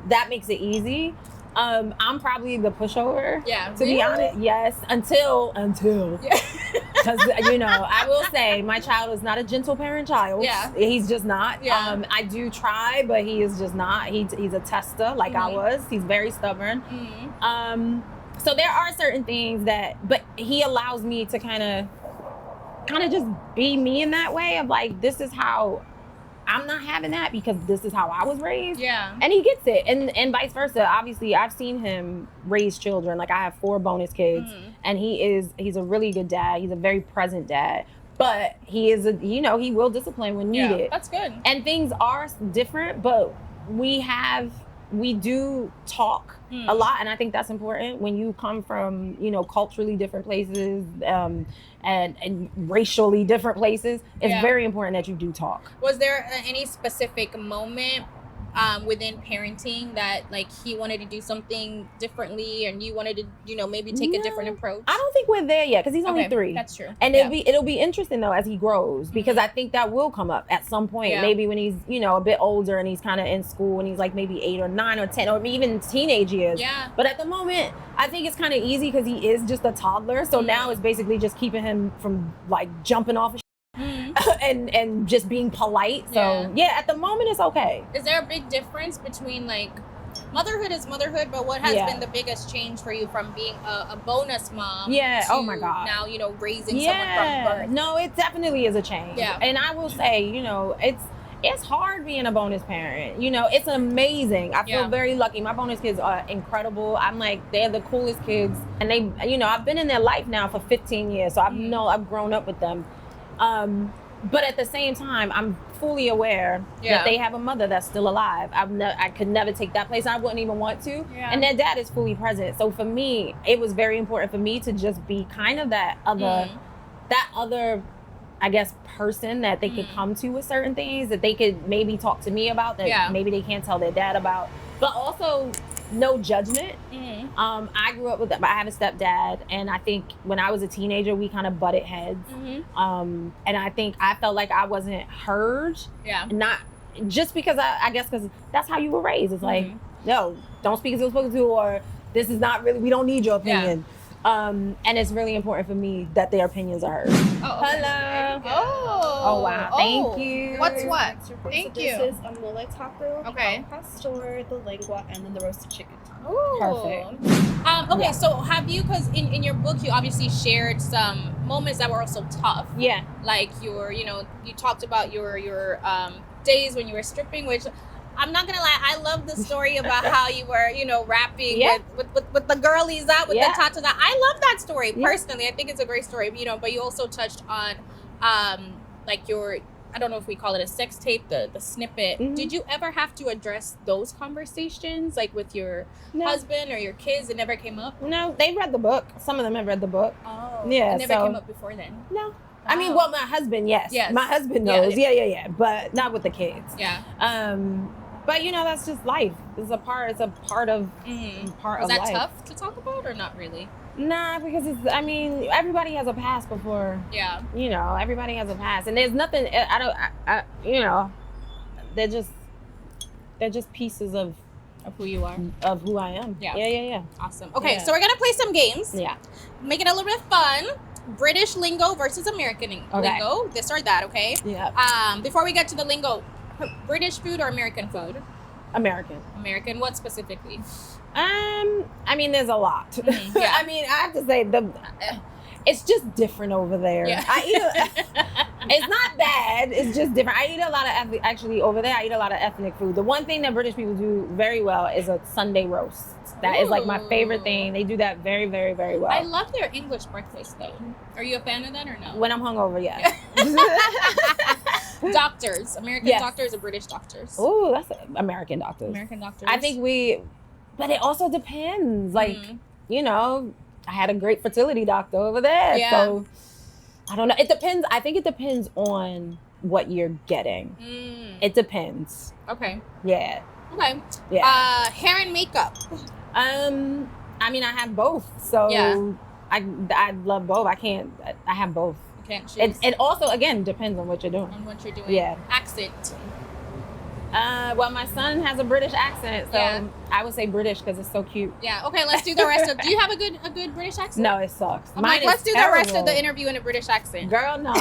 that makes it easy. I'm probably the pushover. Yeah. To be honest, yes. Until because I will say my child is not a gentle parent child. Yeah. He's just not. Yeah. I do try, but he is just not. He's a tester like I was. He's very stubborn. Mm-hmm. So there are certain things but he allows me to kind of just be me in that way of like, this is how. I'm not having that because this is how I was raised. Yeah. And he gets it. And vice versa. Obviously, I've seen him raise children. Like I have 4 bonus kids and he's a really good dad. He's a very present dad. But he is he will discipline when needed. Yeah, that's good. And things are different, but we do talk a lot, and I think that's important when you come from culturally different places and racially different places. It's very important that you do talk. Was there any specific moment within parenting that like he wanted to do something differently and you wanted to maybe take a different approach? I don't think we're there yet because he's only 3. That's true. And it'll be interesting though as he grows because I think that will come up at some point. Maybe when he's a bit older and he's kind of in school and he's like maybe 8 or 9 or 10 or even teenage years. Yeah. But at the moment I think it's kind of easy because he is just a toddler. So now it's basically just keeping him from like jumping off and just being polite. So at the moment it's okay. Is there a big difference between like motherhood is motherhood, but what has been the biggest change for you from being a bonus mom to oh my God. now raising someone from birth? No, it definitely is a change. Yeah. And I will say it's hard being a bonus parent. It's amazing. I feel very lucky. My bonus kids are incredible. I'm like, they're the coolest kids. And they, I've been in their life now for 15 years. So I've grown up with them. But at the same time, I'm fully aware that they have a mother that's still alive. I could never take that place. I wouldn't even want to. Yeah. And their dad is fully present. So for me, it was very important for me to just be kind of that other, I guess, person that they could come to with certain things that they could maybe talk to me about that maybe they can't tell their dad about. But also no judgment. I grew up with I have a stepdad, and I think when I was a teenager, we kind of butted heads. And I think I felt like I wasn't heard. Yeah. Not just because I guess because that's how you were raised. It's like, no, don't speak as you're supposed to, or this is not really. We don't need your opinion. And it's really important for me that their opinions are heard. Oh, okay. Hello. Oh wow. Thank you. What's what? Thank you. This is a mole taco, pastor, the lengua, and then the roasted chicken. Ooh. Perfect. Okay, so have you, because in your book, you obviously shared some moments that were also tough. Yeah. Like you talked about your days when you were stripping, which I'm not gonna lie, I love the story about how you were, rapping with the girlies out, with the tatas out. I love that story personally. I think it's a great story. But you also touched on like your I don't know if we call it a sex tape, the snippet. Mhm. Did you ever have to address those conversations, like with your husband or your kids? It never came up? No, they read the book. Some of them have read the book. Oh. Yeah, It never so- came up before then? No. I mean, Wow. well, my husband, yes. Yes. My husband Yeah. knows. Yeah. But not with the kids. Yeah. But you know, that's just life. It's a part of part Was of that life. tough to talk about or not really? Nah, because everybody has a past before. Yeah. You know, everybody has a past, and there's nothing. You know, they're just pieces of who you are. Of who I am. Yeah. Yeah. Awesome. Okay, Yeah. so we're gonna play some games. Yeah. Make it a little bit fun. British lingo versus American lingo. This or that, okay? Yeah. Before we get to the lingo, British food or American food? American. American. What specifically? I mean, there's a lot. Mhm, yeah. I mean, I have to say it's just different over there. Yeah. It's not bad. It's just different. I eat a lot of over there. I eat a lot of ethnic food. The one thing that British people do very well is a Sunday roast. That is like my favorite thing. They do that very, very, very well. I love their English breakfast though. Are you a fan of that or no? When I'm hungover, yeah. Doctors, American Yes. doctors or British doctors? Oh, that's American doctors. American doctors. I think but it also depends. Like, Mhm. you know, I had a great fertility doctor over there. Yeah. So I don't know. It depends. I think it depends on what you're getting. It depends. Okay. Yeah. Okay. Yeah. Hair and makeup. I mean, I have both. So Yeah. I love both. I have both. You can't choose. It also, again, depends on what you're doing. on what you're doing. Yeah. Accent. Well, my son has a British accent, so Yeah. I would say British because it's so cute. Yeah. Okay. Let's do the rest of. Do you have a good British accent? No, it sucks. I'm Mine like, is let's do the rest of the terrible. interview in a British accent. Girl, no.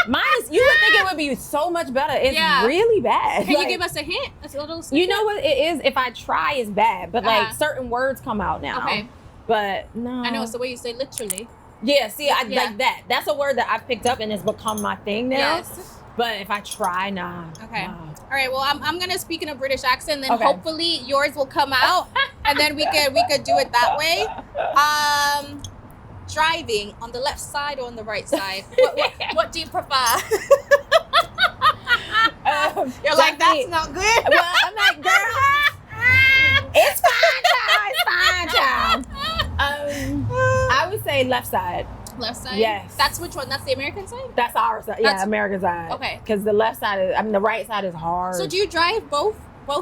Mine is, you would think it would be so much better. It's Yeah. really bad. Can you Like, give us a hint? A little you snippet? know what it is? If I try, it's bad. But like Uh-huh. certain words come out now. Okay. But no. I know it's the way you say literally. Yeah, see, I Yeah. like that. That's a word that I've picked up and it's become my thing now. Yes. But if I try, nah. Okay. Nah. All right. Well, I'm gonna speak in a British accent, then Okay. hopefully yours will come out, and then we could do it that way. Driving on the left side or on the right side? What do you prefer? You're like, definitely- that's not good. Well, I'm like, girl, it's fine, child. I would say left side. Left side. Yes. That's which one? That's the American side. That's our side. That's- Yeah, American side. Okay. Because the left side is, the right side is hard. So do you drive both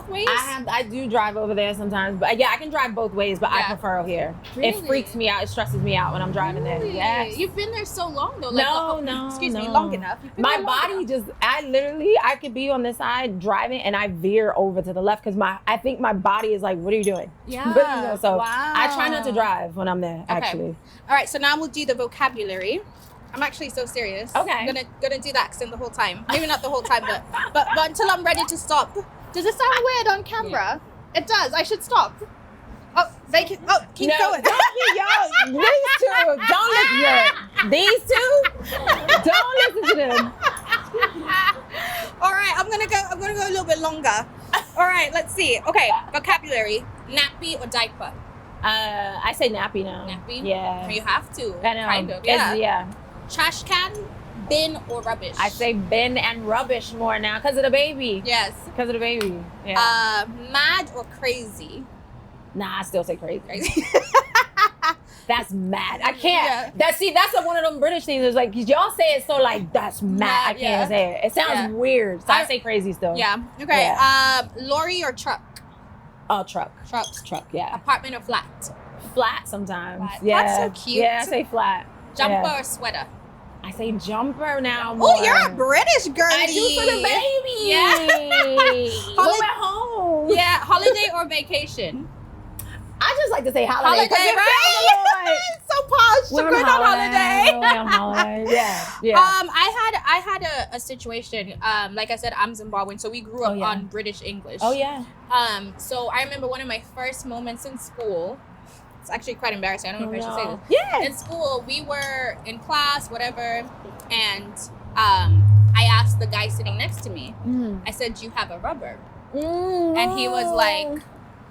ways? I do drive over there sometimes, but yeah, I can drive both ways, but Yeah. I prefer here. Really? It freaks me out. It stresses me out when I'm driving there. Really? Yes. You've been there so long though. Like, No, excuse me, no. long enough. You've been My there long body enough. I could be on this side driving and I veer over to the left because I think my body is like, what are you doing? Yeah. But, you know, so wow. I try not to drive when I'm there, actually. All right, so now we'll do the vocabulary. I'm actually so serious. Okay. I'm gonna do the accent the whole time. Maybe not the whole time, but until I'm ready to stop. Does it sound weird on camera? It does. I should stop. Oh, keep No, going. don't be y'all. These two, don't listen. These two, don't listen to them. All right, I'm gonna go a little bit longer. All right, let's see. Okay, vocabulary: nappy or diaper. I say nappy now. Nappy. Yeah. You have to. I know. Kind of. It's- Yeah. yeah. Trash can, bin or rubbish. I say bin and rubbish more now because of the baby. yes. Because of the baby. Yeah. Mad or crazy. Nah, I still say crazy. Crazy. That's mad. I can't. Yeah. That's one of them British things. It's like y'all say it so like that's mad. I Mad, can't yeah. say it. It sounds Yeah. weird. So I say crazy still. Yeah. Okay. Yeah. Lorry or truck. Oh, truck. Truck. Yeah. Apartment or flat. Flat sometimes. Flat. Yeah. That's so cute. Yeah, I say flat. Jumper Yeah. or sweater. I say jumper now. Oh, more. you're a British girl. I do for the baby. Yeah. Go at home. Yeah. Holiday or vacation. I just like to say holiday. 'cause Holiday, it right? feels like So posh. we're We're going on holiday. We're on holiday. Yeah. Yeah. I had a situation. Like I said, I'm Zimbabwean, so we grew up Oh, yeah. on British English. Oh yeah. So I remember one of my first moments in school. It's actually quite embarrassing. I don't know if I should say this. Yeah. In school, we were in class, whatever, and I asked the guy sitting next to me. I said, "Do you have a rubber?" And he was like,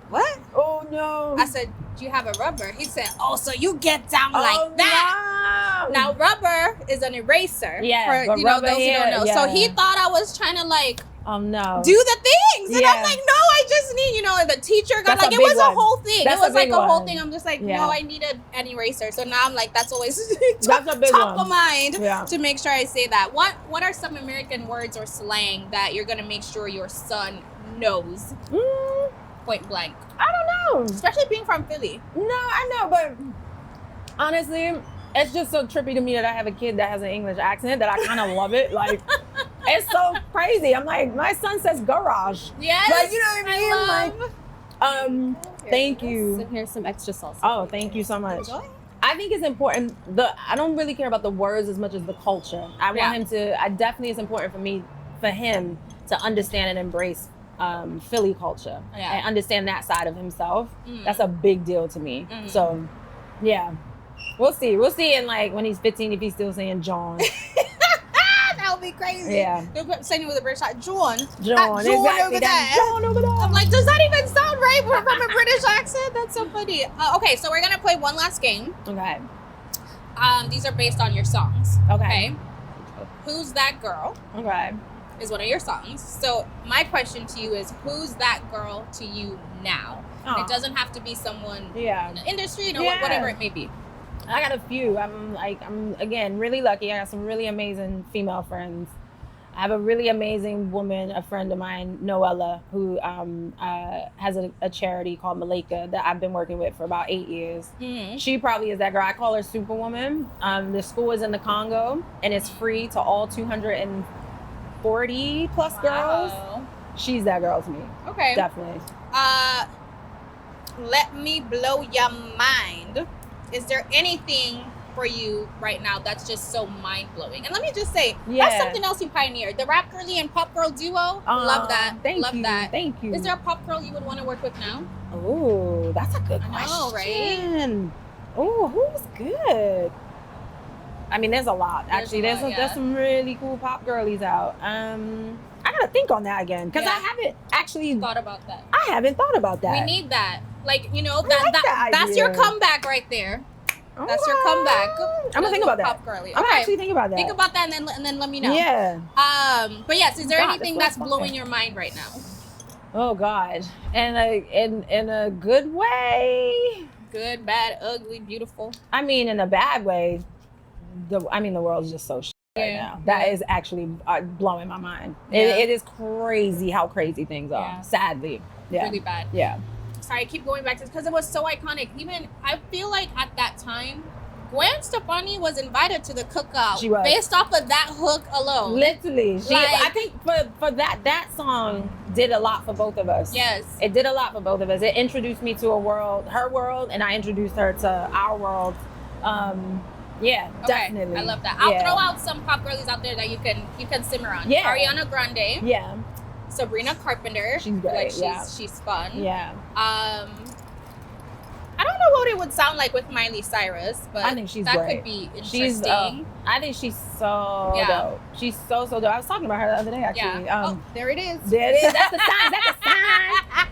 "What?" "Oh no." I said, "Do you have a rubber?" He said, "Oh, so you get down like that?" Now, rubber is an eraser. Yeah, for, but rubber those who don't know. So yeah. he thought I was trying to like no. do the things, and Yeah. I'm like, no, I just need, and the teacher got That's like, a it was big a one. whole thing. That's It was a like big a whole one. thing. I'm just like, Yeah. no, I need an eraser. So now I'm like, that's always That's a big top one. of mind Yeah. to make sure I say that. What are some American words or slang that you're gonna make sure your son knows? Point blank. I don't know. Especially being from Philly. No, I know, but honestly, it's just so trippy to me that I have a kid that has an English accent that I kind of love it. Like, it's so crazy. I'm like, my son says garage. Yes. Like, you know what I mean? Thank you. And here's some extra salsa. Oh, thank you so much. Enjoy. I think it's important. I don't really care about the words as much as the culture. I want him to. I definitely it's important for him to understand and embrace Philly culture and understand that side of himself. That's a big deal to me. So, yeah, we'll see. We'll see. And like when he's 15, if he's still saying John. That would be crazy. Yeah. They're saying it with a British accent. John. John, John exactly. over That's there. John over there. I'm like, does that even sound right from a British accent? That's so funny. Okay, so we're gonna play one last game. Okay. These are based on your songs. Okay. Who's That Girl Okay. is one of your songs. So my question to you is, who's that girl to you now? And it doesn't have to be someone Yeah. in the industry, Yeah. whatever it may be. I got a few. I'm again really lucky. I got some really amazing female friends. I have a really amazing woman, a friend of mine, Noella, who has a charity called Malika that I've been working with for about 8 years. She probably is that girl. I call her Superwoman. The school is in the Congo, and it's free to all 240 plus girls. She's that girl to me. Okay. Definitely. Let me blow your mind. Is there anything for you right now that's just so mind-blowing? And let me just say, that's something else you pioneered. The rap girly and pop girl duo. Love that. Thank you. That. Thank you. Is there a pop girl you would want to work with now? Oh, that's a good I question. know, right? Oh, who's good? I mean, there's a lot. Actually, there's some really cool pop girlies out. I gotta think on that again because I haven't actually thought about that. I haven't thought about that. We need that. Like, that's your comeback right there. That's your comeback. I'm gonna think about that. Pop girly. I'm actually think about that. Think about that and then let me know. Yeah. But yes, is there anything that's blowing your mind right now? Oh God, and in a good way. Good, bad, ugly, beautiful. I mean, in a bad way. The world's just so shit right now. That is actually blowing my mind. It is crazy how crazy things are. Yeah. Sadly, Really bad. Yeah. Sorry, I keep going back to this because it was so iconic. Even I feel like at that time, Gwen Stefani was invited to the cookout. She was. Based off of that hook alone. Literally, I think for that song did a lot for both of us. Yes, it did a lot for both of us. It introduced me to her world, and I introduced her to our world. Yeah, okay. Definitely. I love that. I'll throw out some pop girlies out there that you can simmer on. Yeah. Ariana Grande. Yeah. Sabrina Carpenter. She's great. She's fun. Yeah. I don't know what it would sound like with Miley Cyrus, but I think she's that great. could be interesting. I think she's so dope. She's so dope. I was talking about her the other day actually. Yeah. There it is. There it is. That's the sign.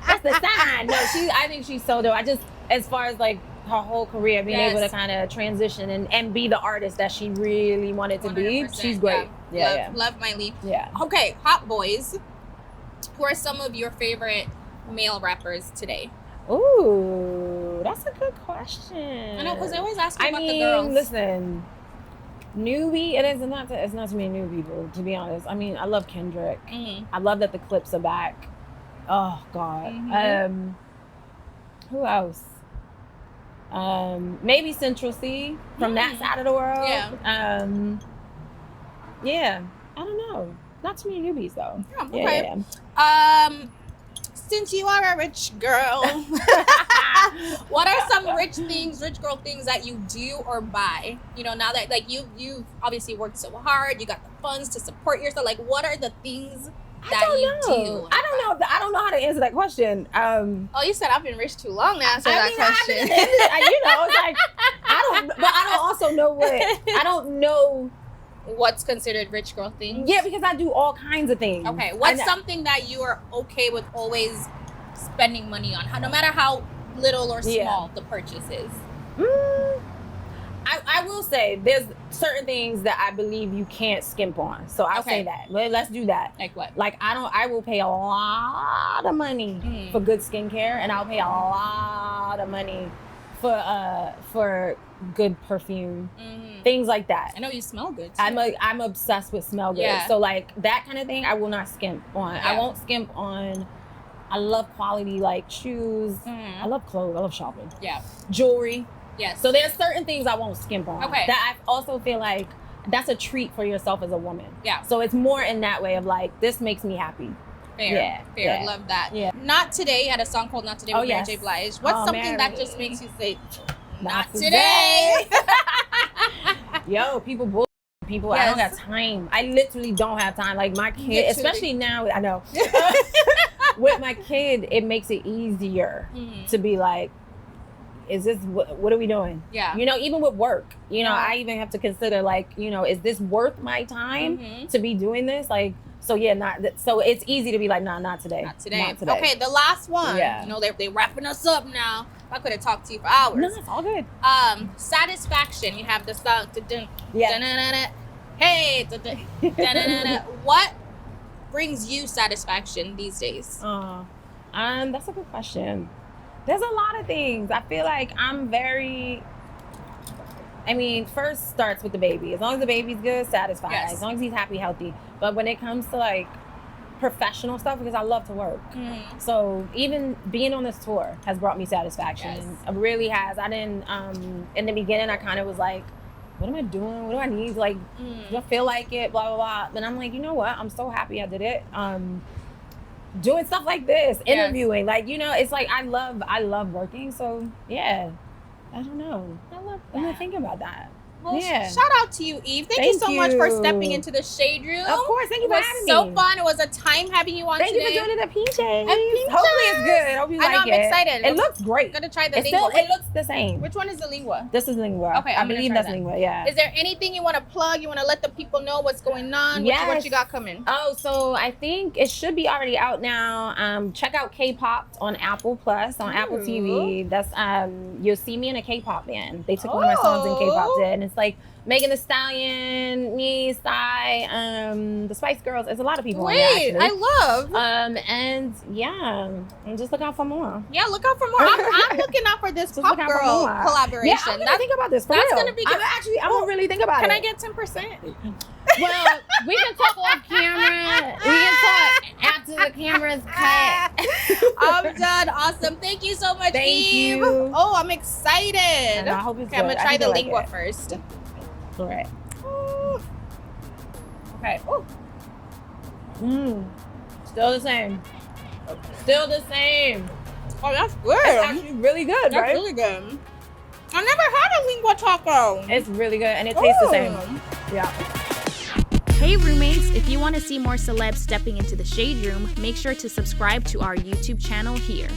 That's the sign. No, I think she's so dope. I just, as far as like her whole career, being able to kind of transition and be the artist that she really wanted to be, she's great. Love Miley. Yeah. Okay, Hot Boys. Who are some of your favorite male rappers today? Ooh, that's a good question. I know, because I always ask you about the girls. Listen, newbie. It's not too many new people, to be honest. I mean, I love Kendrick. I love that the clips are back. Oh God. Who else? Maybe Central C from that side of the world. Yeah. I don't know. Not too many newbies though. Okay. Since you are a rich girl, what are some rich girl things that you do or buy? You know, now that like you obviously worked so hard, you got the funds to support yourself. Like, what are the things that you do? I don't know how to answer that question. Oh, you said I've been rich too long to answer that question. It's like I don't also know I don't know what's considered rich girl things. Yeah, because I do all kinds of things. Okay, what's something that you are okay with always spending money on, no matter how little or small the purchase is? I will say there's certain things that I believe you can't skimp on. So I'll say that. Let's do that. Like what? Like I will pay a lot of money for good skincare, and I'll pay a lot of money for good perfume. Things like that. I know you smell good too. I'm obsessed with smell good. Yeah. So like that kind of thing I will not skimp on. Yeah. I won't skimp on. I love quality like shoes. I love clothes. I love shopping. Yeah. Jewelry. Yes. So there's certain things I won't skimp on. Okay. That I also feel like that's a treat for yourself as a woman. Yeah. So it's more in that way of like, this makes me happy. Fair. Yeah. Fair. Yeah. Love that. Yeah. Not Today had a song called Not Today with Mary J. Blige. What's something that just makes you say, not today? Yo, people people. Yes. I don't have time. I literally don't have time. Like my kid, especially now, I know. With my kid, it makes it easier to be like, is this, what are we doing? Yeah. You know, even with work, you know, I even have to consider like, you know, is this worth my time to be doing this? Like, so yeah, so it's easy to be like, nah, not today. Not today. Not today. Okay, the last one. Yeah. You know, they wrapping us up now. I could have talked to you for hours. No, it's all good. Satisfaction. You have the song. Yeah. Da-na-na-na. Hey. Da-na-na-na. What brings you satisfaction these days? That's a good question. There's a lot of things. I feel like I'm very, first starts with the baby. As long as the baby's good, satisfied. Yes. As long as he's happy, healthy. But when it comes to like professional stuff, because I love to work. So even being on this tour has brought me satisfaction. Yes. It really has. I didn't, in the beginning, I kind of was like, what am I doing? What do I need? Like, do I feel like it? Blah, blah, blah. Then I'm like, you know what? I'm so happy I did it. Doing stuff like this, interviewing, like, you know, it's like I love working. So yeah, I don't know. I love that. I'm gonna think about that. Well, Yeah. shout out to you, Eve. Thank you so much for stepping into the Shade Room. Of course, thank you for having me. It was so fun. It was a time having you on Thank today. you for joining the PJs. PJs. Hopefully it's good. Hope you I know, like I'm excited. It looks great. I'm gonna try the It's lingua. still, it looks the same. Which one is the lingua? This is lingua. Okay, I I'm gonna believe try that's that. lingua. Yeah. Is there anything you want to plug? You want to let the people know what's going on? Yes. What you got coming? Oh, so I think it should be already out now. Check out K-pop on Apple Plus on Apple TV. That's you'll see me in a K-pop band. They took one of my songs and K-pop did, and it's like Megan Thee Stallion, me, Psy, the Spice Girls. There's a lot of people on there, actually. I love. And yeah, and just look out for more. Yeah, look out for more. I'm looking out for this Just Pop look out for Girl more. collaboration. Yeah, I'm gonna think about this. For that's real. gonna be good. I'm gonna really think about it. Can I get 10%? Well, we can talk off camera. We can talk after the camera's cut. I'm done. Awesome. Thank you so much, Thank Eve. you. Oh, I'm excited. And I hope it's Okay, I'm good. gonna try I the think you'll lingua like first. Correct. Ooh. Okay. Ooh. Still the same. Still the same. Oh, that's good. It's actually really good, That's right? really good. I never had a lingua taco. It's really good, and it tastes the same. Yeah. Hey roommates, if you want to see more celebs stepping into the Shade Room, make sure to subscribe to our YouTube channel here.